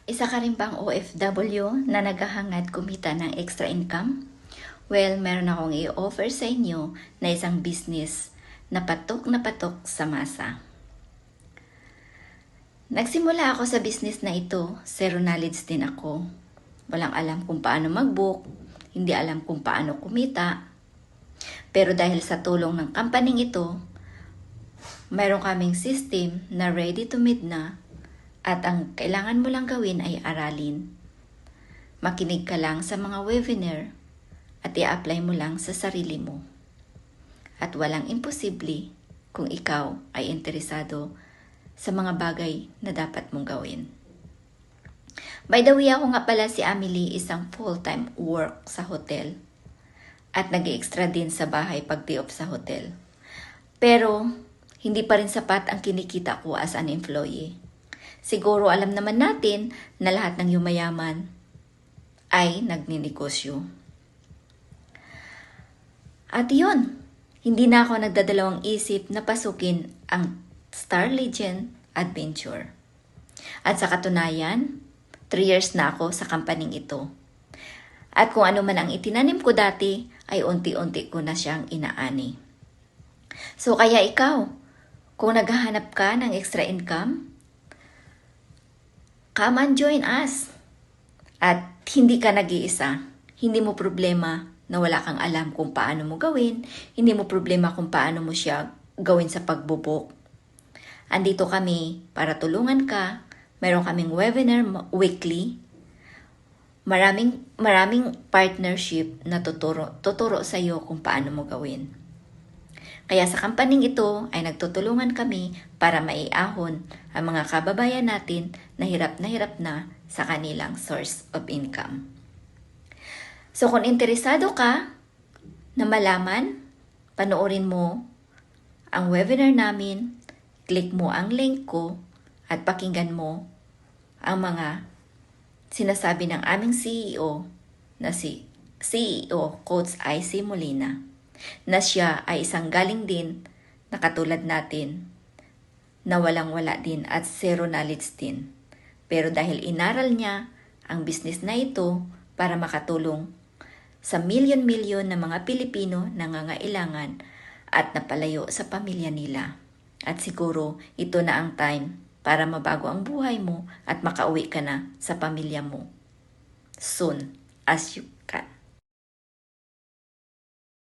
Isa ka rin bang OFW na naghahangad kumita ng extra income? Well, meron akong i-offer sa inyo na isang business na patok sa masa. Nagsimula ako sa business na ito, zero knowledge din ako. Walang alam kung paano mag-book, hindi alam kung paano kumita. Pero dahil sa tulong ng company ito, mayroon kaming system na ready to meet na at ang kailangan mo lang gawin ay aralin. Makinig ka lang sa mga webinar at i-apply mo lang sa sarili mo. At walang imposible kung ikaw ay interesado sa mga bagay na dapat mong gawin. By the way, ako nga pala si Amelie, isang full-time work sa hotel at nag-extra din sa bahay pag day off sa hotel. Pero hindi pa rin sapat ang kinikita ko as an employee. Siguro alam naman natin na lahat ng yumayaman ay nagninegosyo. At yun, hindi na ako nagdadalawang isip na pasukin ang Star Legend Adventure. At sa katunayan, 3 years na ako sa kampaning ito. At kung ano man ang itinanim ko dati, ay unti-unti ko na siyang inaani. So kaya ikaw, kung naghahanap ka ng extra income, come and join us. At hindi ka nag-iisa. Hindi mo problema na wala kang alam kung paano mo gawin. Hindi mo problema kung paano mo siya gawin sa pagbubuk. Andito kami para tulungan ka. Meron kaming webinar weekly. Maraming partnership na tuturo sa iyo kung paano mo gawin. Kaya sa kampaning ito ay nagtutulungan kami para maiahon ang mga kababayan natin na hirap na sa kanilang source of income. So kung interesado ka na malaman, panoorin mo ang webinar namin, click mo ang link ko at pakinggan mo ang mga sinasabi ng aming CEO na si CEO Coach IC Molina, na siya ay isang galing din na katulad natin na walang-wala din at zero knowledge din. Pero dahil inaral niya ang business na ito para makatulong sa milyon-milyon na mga Pilipino na nangangailangan at napalayo sa pamilya nila. At siguro ito na ang time para mabago ang buhay mo at makauwi ka na sa pamilya mo soon as you can.